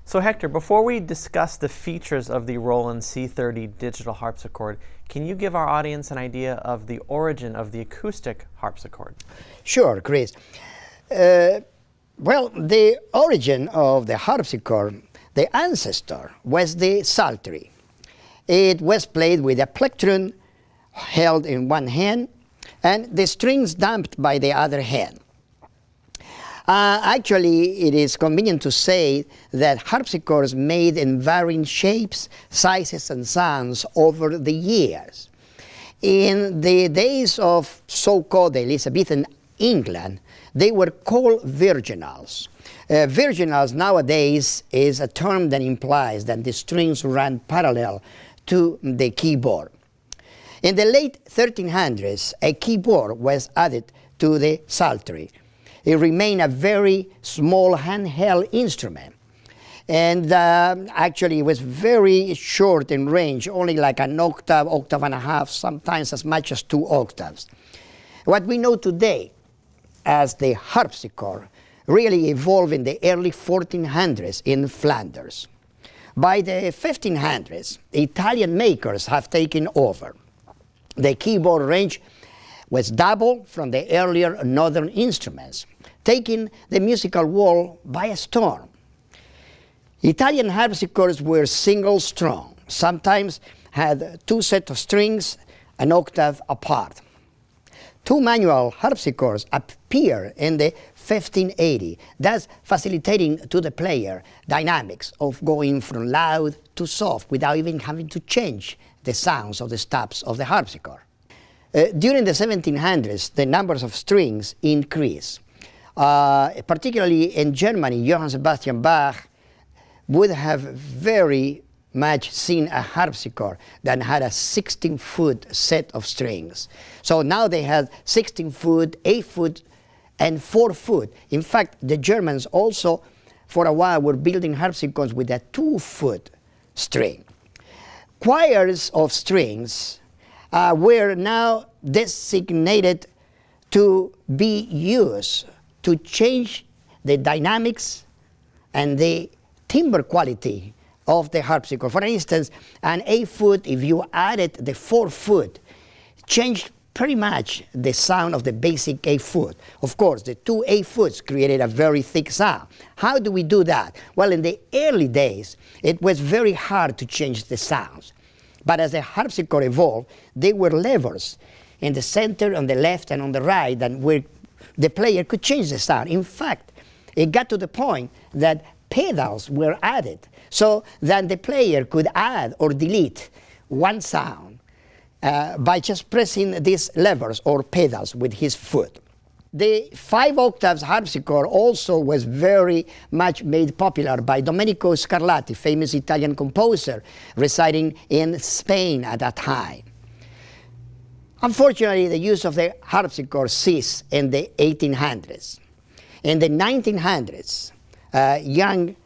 So Hector, before we discuss the features of the Roland C30 digital harpsichord, can you give our audience an idea of the origin of the acoustic harpsichord? Sure, Chris. Well, the origin of the harpsichord, the ancestor, was the psaltery. It was played with a plectrum held in one hand and the strings damped by the other hand. Actually, it is convenient to say that harpsichords made in varying shapes, sizes, and sounds over the years. In the days of so-called Elizabethan England, they were called virginals. Virginals nowadays is a term that implies that the strings ran parallel to the keyboard. In the late 1300s, a keyboard was added to the psaltery. It remained a very small handheld instrument. And actually it was very short in range, only like an octave, octave and a half, sometimes as much as 2 octaves. What we know today as the harpsichord really evolved in the early 1400s in Flanders. By the 1500s, Italian makers have taken over. The keyboard range was double from the earlier northern instruments, taking the musical world by a storm. Italian harpsichords were single strung, sometimes had 2 sets of strings an octave apart. 2 manual harpsichords appeared in the 1580, thus facilitating to the player dynamics of going from loud to soft without even having to change the sounds of the stops of the harpsichord. During the 1700s, the numbers of strings increased. Particularly in Germany, Johann Sebastian Bach would have very much seen a harpsichord that had a 16-foot set of strings. So now they had 16-foot, 8-foot, and 4-foot. In fact, the Germans also, for a while, were building harpsichords with a 2-foot string. Choirs of strings were now designated to be used to change the dynamics and the timbre quality of the harpsichord. For instance, an 8-foot, if you added the 4-foot, changed pretty much the sound of the basic 8-foot. Of course, the 2 8-foots created a very thick sound. How do we do that? Well, in the early days, it was very hard to change the sounds. But as the harpsichord evolved, there were levers in the center, on the left, and on the right, and where the player could change the sound. In fact, it got to the point that pedals were added, so that the player could add or delete one sound by just pressing these levers or pedals with his foot. The 5 octaves harpsichord also was very much made popular by Domenico Scarlatti, famous Italian composer residing in Spain at that time. Unfortunately, the use of the harpsichord ceased in the 1800s. In the 1900s, a young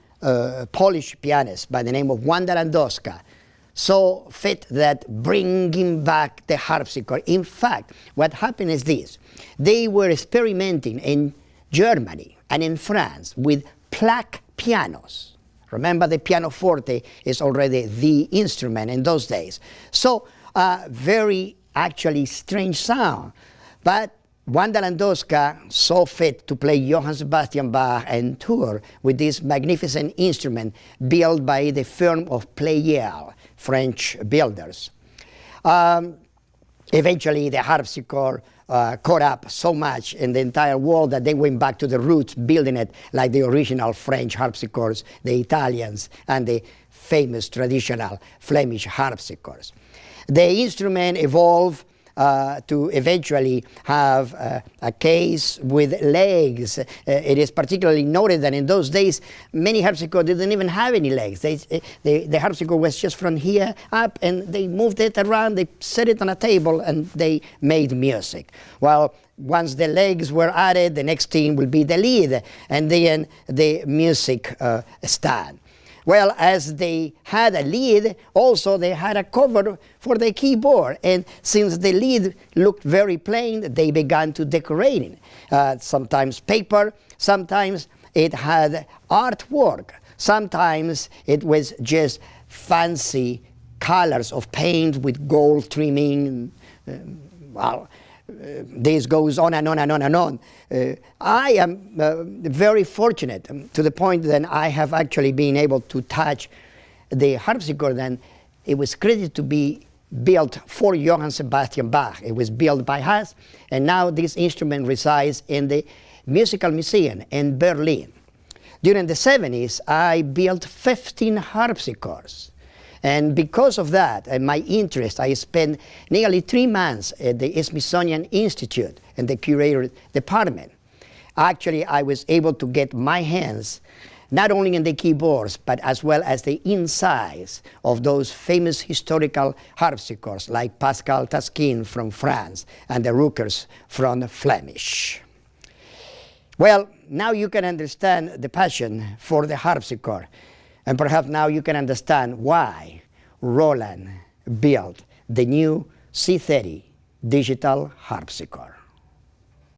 Polish pianist by the name of Wanda Landowska saw fit that bringing back the harpsichord. In fact, what happened is this. They were experimenting in Germany and in France with plaque pianos. Remember, the pianoforte is already the instrument in those days. So, very actually strange sound. But Wanda Landowska saw fit to play Johann Sebastian Bach and tour with this magnificent instrument built by the firm of Pleyel, French builders. Eventually, the harpsichord caught up so much in the entire world that they went back to the roots, building it like the original French harpsichords, the Italians, and the famous traditional Flemish harpsichords. The instrument evolved to eventually have a case with legs. It is particularly noted that in those days, many harpsichords didn't even have any legs. The harpsichord was just from here up, and they moved it around, they set it on a table, and they made music. Well, once the legs were added, the next thing will be the lead, and then the music stand. Well, as they had a lead, also they had a cover for the keyboard. And since the lead looked very plain, they began to decorate it. Sometimes paper, sometimes it had artwork. Sometimes it was just fancy colors of paint with gold trimming. This goes on and on and on and on. I am very fortunate to the point that I have actually been able to touch the harpsichord, and it was credited to be built for Johann Sebastian Bach. It was built by us, and now this instrument resides in the Musical Museum in Berlin. During the 70s, I built 15 harpsichords. And because of that and my interest, I spent nearly 3 months at the Smithsonian Institute in the curator department. Actually, I was able to get my hands not only in the keyboards, but as well as the insides of those famous historical harpsichords like Pascal Taskin from France and the Rookers from the Flemish. Well, now you can understand the passion for the harpsichord. And perhaps now you can understand why Roland built the new C30 digital harpsichord.